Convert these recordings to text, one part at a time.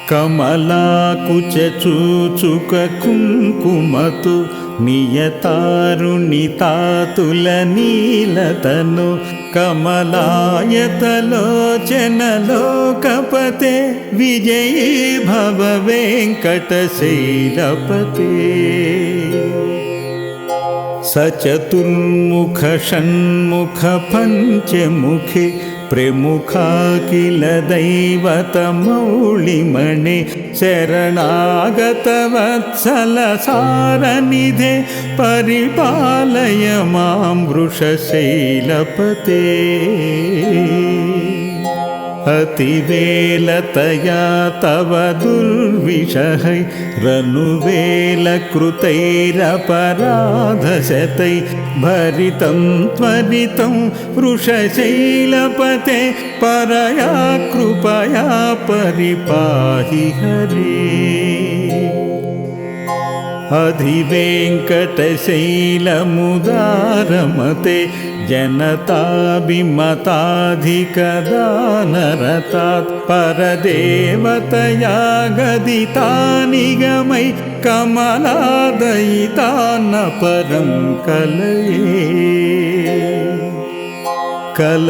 కమలాకుచూచుక కుంకుమతు నియతారుణితాతుల నీలతను కమలాయతలోచనలోకపతే విజయీ భవ వెంకటశైలపతే సచతుర్ముఖ షణ్ముఖ పంచముఖి ప్రముఖాఖిల దైవతమౌళిమణి శరణాగత వత్సల సారనిధే పరిపాలయ మాం వృషశైలపతే అతివేలతయా తవ దుర్విషహై రనువేల కృతైరపరాధశతై భరితం త్వరితం వృషశైలపతే పరయా కృపయా పరిపాహి హరే అధివేంకటశైలముదారమతే జనతాభిమతాధికదానరతాత్ పరదేవతయా గదితానిగమై కమలాదయితాన్న పరం కలయే కలవేణురవావశ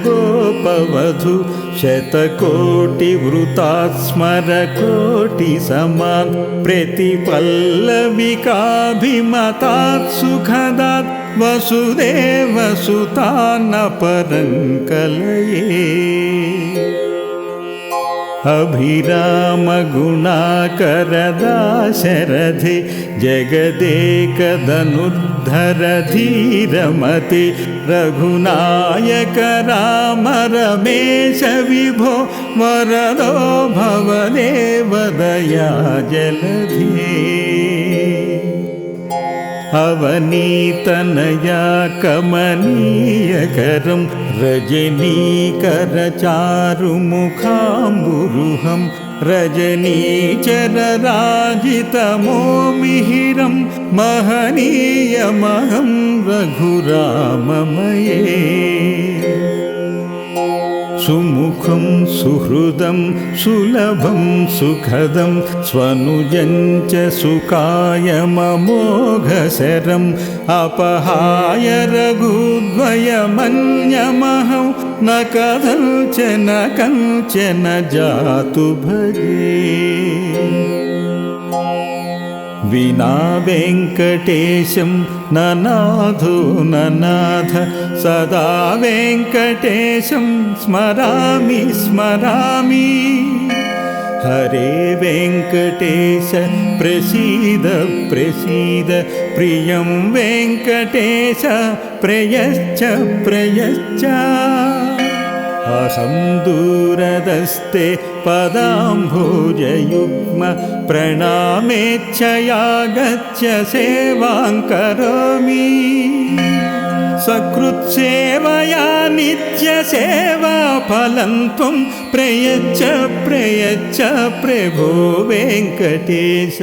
గోపవధు శతకోటి వృతాత్ స్మర కోటి సమాన్ ప్రతిపల్లవికాభిమతాత్ సుఖదాత్ వసుదేవ సుతాన్న పరం కలయే అభిరామ గుణాకర దాశరథి జగదేకధనుర్ధర ధీరమతి రఘునాయక రామ రమేశ విభో వరదో భవదేవ దయా జలధి అవనీతనయా కమనీయకరం రజనీకర చారుముఖాంబురుహం రజనీచరరాజితమోమిహిరం మహనీయమహం రఘురామమయే సుముఖం సుహృదం సులభం సుఖదం స్వనుజం చ సుకాయమమోఘశరం అపహాయ రఘుద్వయమన్యమహం న కంచన జాతు భజే వినా వెంకటేశం ననాథో ననాథ సదా వెంకటేశం స్మరామి స్మరామి హరే వెంకటేశ ప్రసీద ప్రసీద ప్రియం వెంకటేశ ప్రయచ్చ ప్రయచ్చ అహం దూరదస్తే పదాంభోజయుగ్మ ప్రణామేచ్ఛయా గచ్చ సేవాం కరోమి సకృత్సేవయా నిత్య సేవా ఫలం త్వం ప్రయచ్చ ప్రయచ్చ ప్రభో వెంకటేశ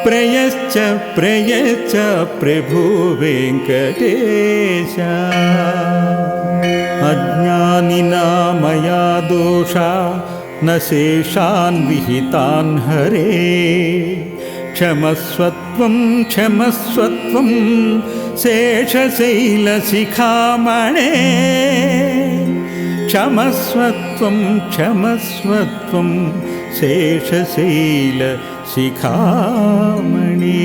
ప్రయచ్చ ప్రయచ్చ ప్రభో వెంకటేశ అజ్ఞానినా మయా దోషా న శేషాన్ విహితాన్ హరే క్షమస్వత్వం క్షమస్వత్వం శేషశైలశిఖామణే క్షమస్వత్వం క్షమస్వత్వం శేషశైలశిఖామణే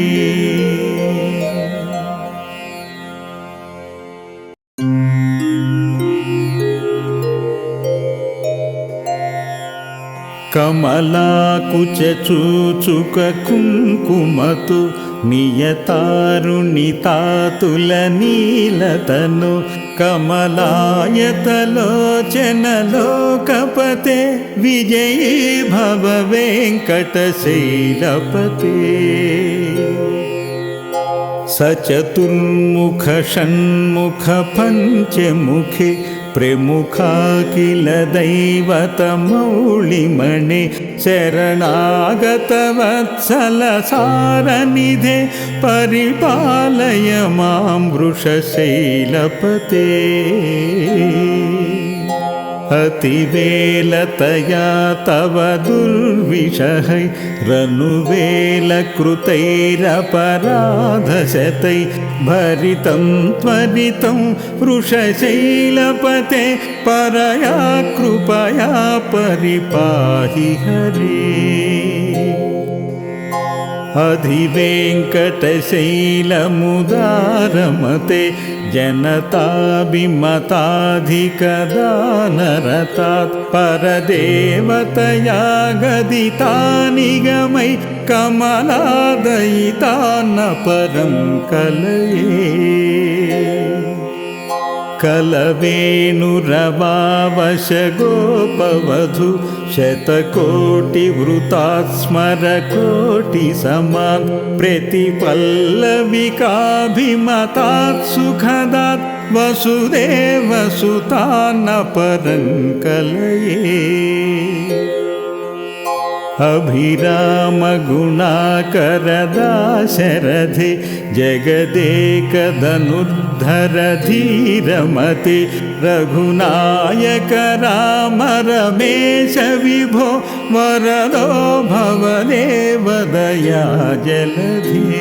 కమలాకుచూచుక కుంకుమతు నియతారుణితాతుల నీలతను కమలాయతలోచనలోకపతే విజయీ భవ వెంకటశైలపతే సచతుర్ముఖ షణ్ముఖ పంచముఖి ప్రముఖాఖిల దైవతమౌళిమణి శరణాగత వత్సల సారనిధే పరిపాలయ మాం వృషశైలపతే अतिवेलतया तव दुर्विषहै रनुवेलकृतैरपराधशतै भरितं त्वरितं वृषशैलपते परया कृपया परिपाहि हरे। अधिवेङ्कटशैलमुदारमते जनताभिमताधिकदानरतात् परदेवतया गदितानिगमै कमलादयितान्न परं कलये। कलवेणुरवावशगोपवधू शतकोटिवृतात् स्मरकोटिसमान् प्रतिपल्लविकाभिमतात् सुखदात् वसुदेवसुतान्न परं कलये। अभिरामगुणाकरदाशरथे जगदेकधनुर्धर धीरमते रघुनायक राम रमेश विभो वरदो भवदेव दया जलधे।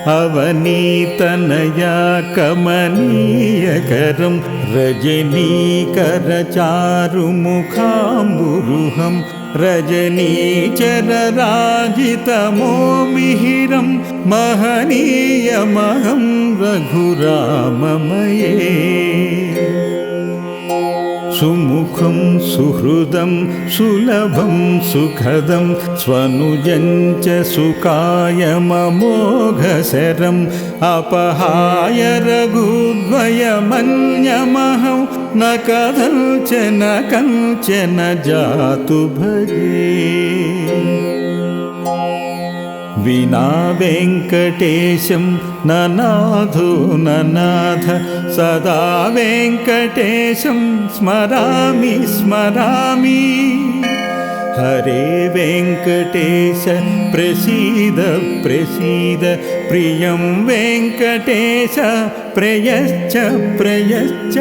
अवनीतनया कमनीयकरं रजनीकरचारुमुखाम्बुरुहं रजनीचरराजितमोमिहिरं महनीयमहं रघुराममये। सुमुखं सुहृदं सुलभं सुखदं स्वनुजं च सुकायममोघशरम् अपहाय रघुद्वयमन्यमहं न कथञ्चन जातु भजे। विना वेङ्कटेशं ननाथो ननाथ सदा वेङ्कटेशं स्मरामि स्मरामि। हरे वेङ्कटेश प्रसीद प्रसीद प्रियं वेङ्कटेश प्रयच्छ प्रयच्छ।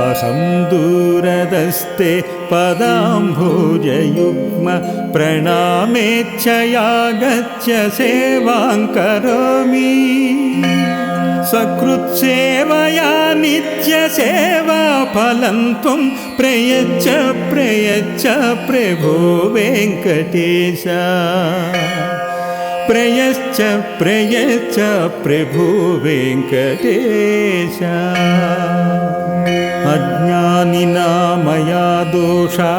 अहं दूरदस्ते पदाम्भोजयुग्म प्रणामेच्छया गच्छ सेवां करोमि। सकृत्सेवया नित्यसेवाफलं त्वं प्रयच्छ प्रयच्छ प्रभो वेङ्कटेश। प्रयच्छ प्रयच्छ प्रभो वेङ्कटेश। अज्ञानिना मया दोषा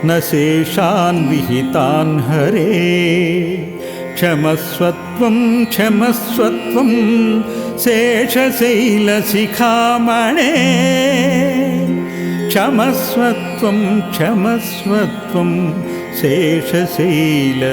न शेषान् विहितान् हरे। क्षमस्वत्वं क्षमस्वत्वं शेषशैलशिखामणे। क्षमस्वत्वं क्षमस्वत्वं शेषशैलशिखामणे।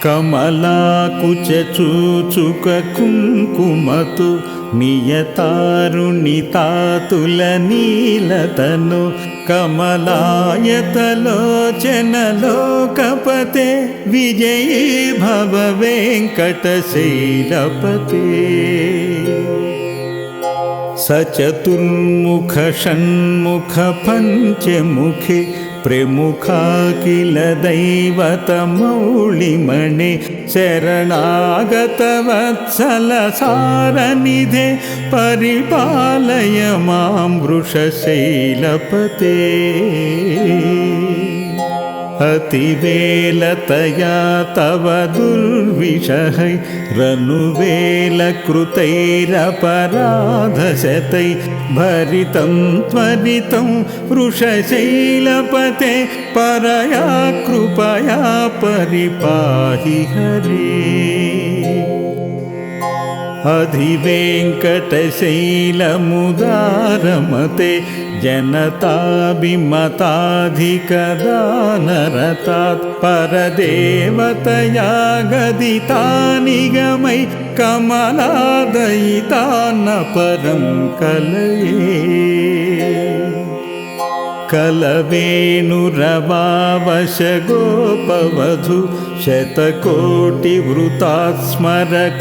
कमलाकुचूचुककुङ्कुमतु नियतारुणितातुलनीलतनु कमलायतलोचनलोकपते विजयी भव वेङ्कटशैलपते। सचतुर्मुख षण्मुख पञ्चमुखे प्रमुखा किल दैवतमौलिमणे शरणागतवत्सलसारनिधे परिपालय मां वृषशैलपते। अतिवेलतया तव दुर्विषहै रनुवेलकृतैरपराधशतै भरितं त्वरितं वृषशैलपते परया कृपया परिपाहि हरे। अधिवेङ्कटशैलमुदारमते जनताभिमताधिकदानरतात् परदेवतया गदितानिगमै कमलादयितान्न परं कलये। कलवेणुरवावशगोपवधू शतकोटिवृतात् स्मरकोटिसमान्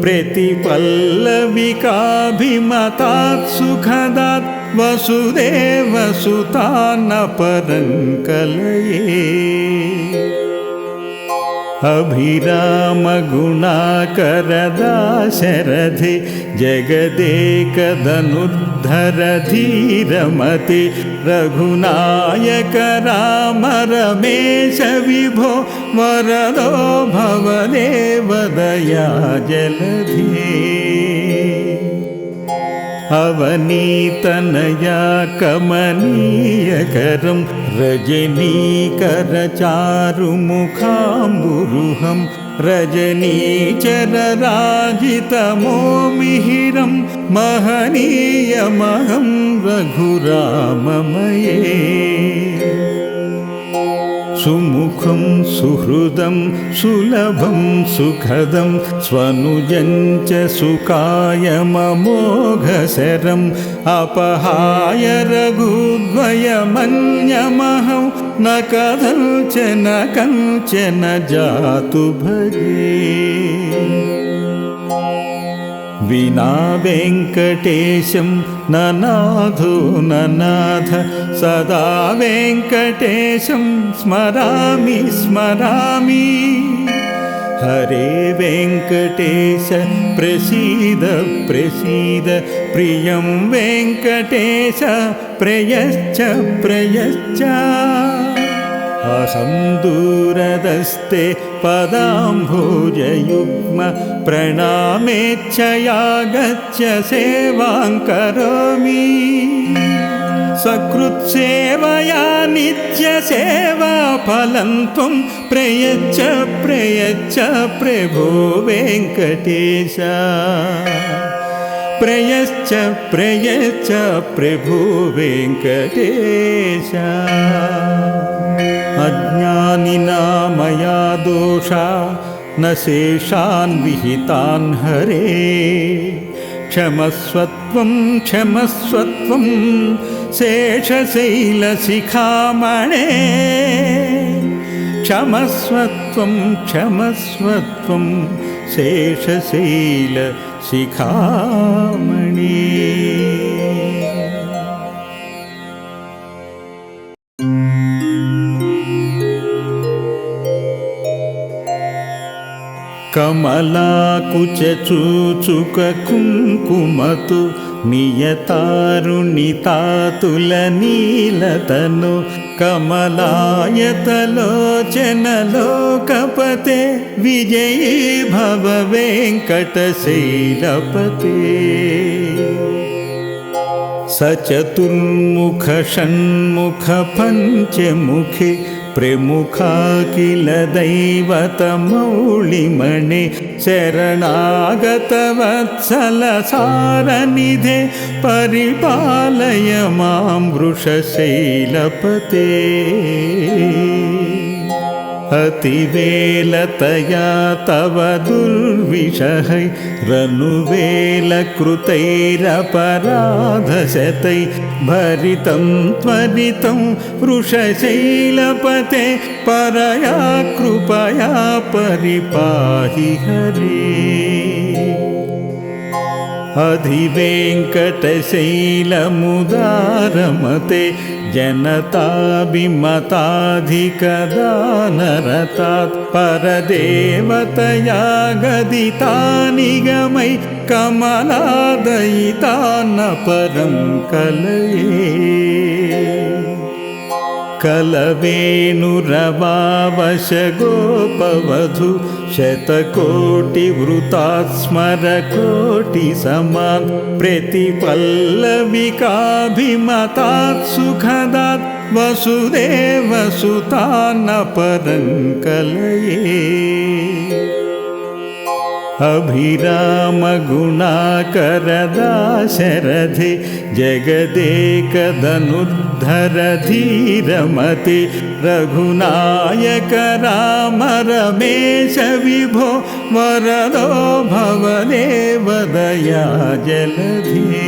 प्रतिपल्लविकाभिमतात् सुखदात् वसुदेवसुतान्नपरं कलये अभिरामगुणाकरदाशरथे जगदेकधनुर्धर धीरमते रघुनायक राम रमेश विभो वरदो भवदेव दया जलधे अवनीतनया कमनीयकरं रजनीकरचारुमुखाम्बुरुहं रजनीचरराजितमोमिहिरं महनीयमहं रघुराममये सुमुखं सुहृदं सुलभं सुखदं स्वनुजं च सुकायममोघशरम् अपहाय रघुद्वयमन्यमहं न कथञ्चन जातु भजे विना वेङ्कटेशं ननाथो ननाथ सदा वेङ्कटेशं स्मरामि स्मरामि हरे वेङ्कटेश प्रसीद प्रसीद प्रियं वेङ्कटेश प्रयच्छ प्रयच्छ अहं दूरदस्ते पदाम्भोजयुग्म प्रणामेच्छया गच्छ सेवां करोमि सकृत्सेवया नित्यसेवाफलं त्वं प्रयच्छ प्रयच्छ प्रभो वेङ्कटेश प्रयच्छ प्रयच्छ प्रभो वेङ्कटेश अज्ञानिना मया दोषा न शेषान् विहितान् हरे क्षमस्वत्वं क्षमस्वत्वं शेषशैलशिखामणे क्षमस्वत्वं क्षमस्वत्वं शेषशैलशिखामणे कमलाकुचूचुककुङ्कुमतु नियतारुणितातुलनीलतनु कमलायतलोचनलोकपते विजयी भव वेङ्कटशैलपते सचतुर्मुख षण्मुख पञ्चमुखे प्रमुखा किल दैवतमौलिमणे शरणागतवत्सलसारनिधे परिपालय मां वृषशैलपते अतिवेलतया तव दुर्विषहैरनुवेलकृतैरपराधशतै भरितं त्वरितं वृषशैलपते परया कृपया परिपाहि हरे अधिवेङ्कटशैलमुदारमते जनताभिमताधिकदानरतात् परदेवतया गदितानिगमै कमलादयितान्नपरं कलये कलवेणुरवावशगोपवधू शतकोटिवृतात् स्मरकोटिसमान् प्रतिपल्लविकाभिमतात् सुखदात् वसुदेवसुतान्नपरं कलये अभिरामगुणाकरदाशरथे जगदेकधनुर्धर धीरमते रघुनायक राम रमेश विभो वरदो भवदेव दया जलधे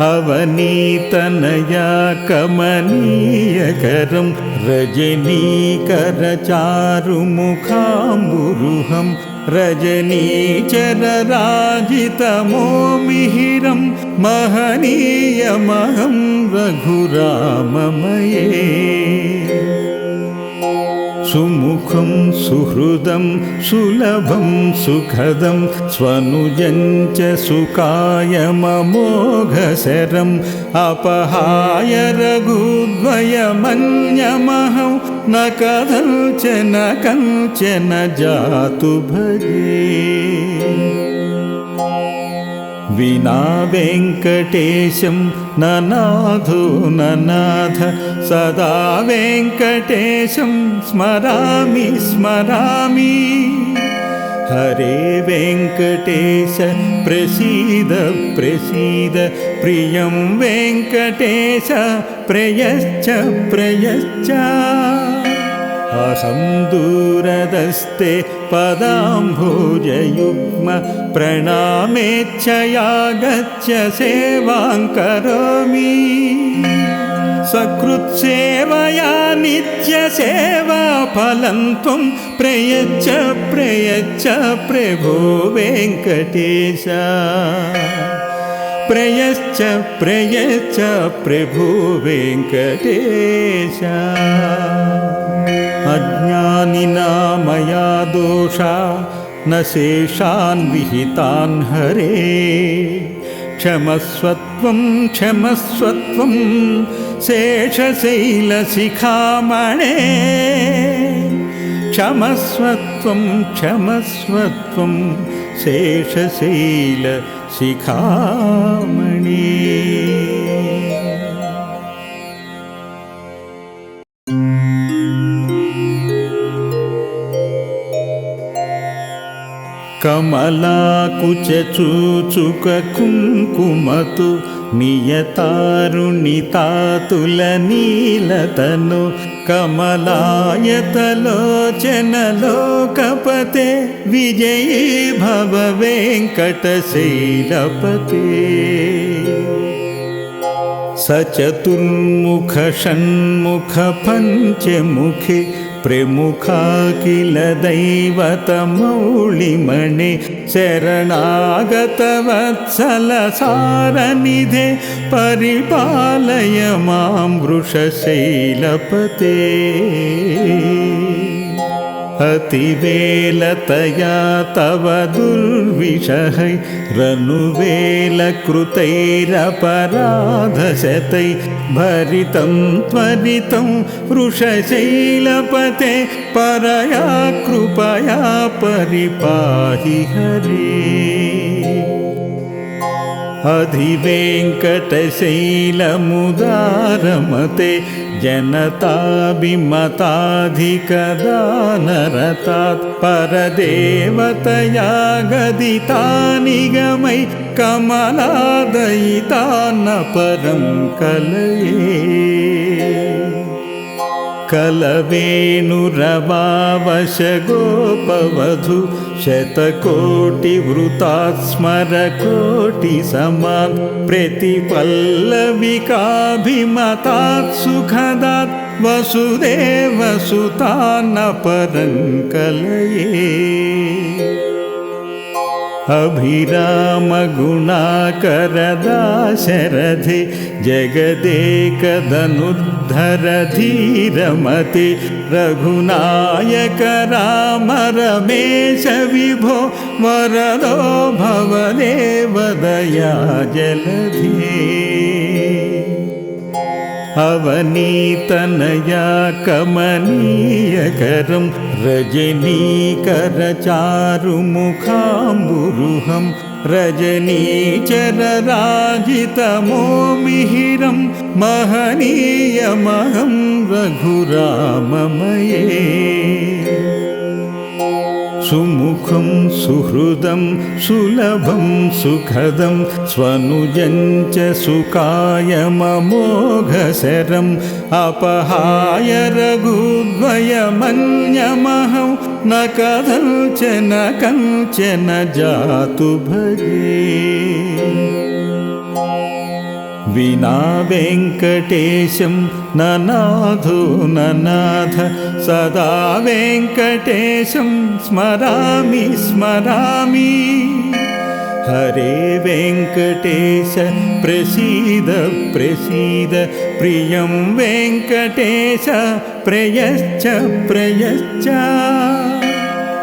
अवनीतनया कमनीयकरं रजनीकरचारुमुखाम्बुरुहं रजनीचरराजितमोमिहिरं महनीयमहं रघुराममये सुमुखं सुहृदं सुलभं सुखदं स्वनुजं च सुकायममोघशरम् अपहाय रघुद्वयमन्यमहं न कथञ्चन जातु भजे विना वेङ्कटेशं ननाथो ननाथ सदा वेङ्कटेशं स्मरामि स्मरामि हरे वेङ्कटेश प्रसीद प्रसीद प्रियं वेङ्कटेश प्रयच्छ प्रयच्छ अहं दूरदस्ते पदाम्भोजयुग्म प्रणामेच्छया गच्छ सेवां करोमि सकृत्सेवया नित्यसेवा फलं त्वं प्रयच्छ प्रयच्छ प्रभो वेङ्कटेश प्रयच्छ प्रयच्छ प्रभो वेङ्कटेश अज्ञानिना मया दोषा न शेषान् विहितान् हरे क्षमस्वत्वं क्षमस्वत्वं शेषशैलशिखामणे क्षमस्वत्वं क्षमस्वत्वं शेषशैलशिखामणे कमलाकुचूचुककुङ्कुमतु नियतारुणितातुलनीलतनु कमलायतलोचनलोकपते विजयी भव वेङ्कटशैलपते सचतुर्मुख षण्मुख पञ्चमुखे प्रमुखा किल दैवतमौलिमणे शरणागतवत्सलसारनिधे परिपालय मां वृषशैलपते अतिवेलतया तव दुर्विषहै रनुवेलकृतैरपराधशतै भरितं त्वरितं वृषशैलपते परया कृपया परिपाहि हरे अधिवेङ्कटशैलमुदारमते जनताभिमताधिकदानरतात् परदेवतया गदितानिगमै कमलादयितान्न परं कलये कलवेणुरवावशगोपवधू शतकोटिवृतात् स्मरकोटिसमान् प्रतिपल्लविकाभिमतात् सुखदात् वसुदेवसुतान्न परं कलये अभिरामगुणाकरदाशरथे जगदेकधनुर्धर धीरमते रघुनायक राम रमेश विभो वरदो भवदेव दया जलधे अवनीतनया कमनीयकरं रजनीकरचारुमुखाम्बुरुहं रजनीचरराजितमोमिहिरं महनीयमहं रघुराममये सुमुखं सुहृदं सुलभं सुखदं स्वनुजं च सुकायममोघशरम् अपहाय रघुद्वयमन्यमहं न कथञ्चन जातु भजे వినా వెంకటేశం ననాథో ననాథ సదా వెంకటేశం స్మరామి స్మరామి. హరే వెంకటేశ ప్రసీద ప్రసీద ప్రియం వెంకటేశ ప్రయచ్చ ప్రయచ్చ.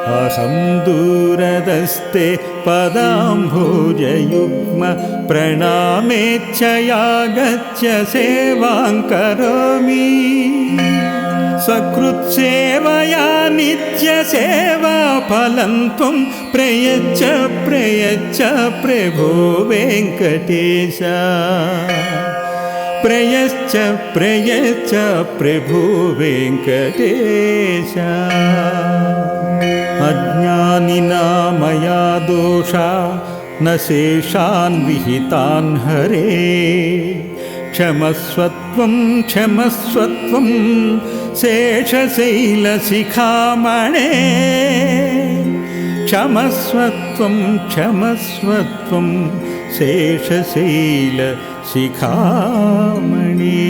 అహం దూరదస్తే పదాంభోజయుగ్మ ప్రణామేచ్ఛయాగత్య సేవాం కరోమి. సకృత్సేవయా నిత్య సేవా ఫలం త్వం ప్రయచ్చ ప్రయచ్చ ప్రభో వెంకటేశ. ప్రయచ్చ ప్రయచ్చ ప్రభో వెంకటేశ. అజ్ఞానినా మయా దోషా న శేషాన్ విహితాన్ హరే. క్షమస్వత్వం క్షమస్వత్వం శేషశైలశిఖామణే. క్షమస్వత్వం క్షమస్వత్వం శేషశైలశిఖామణే.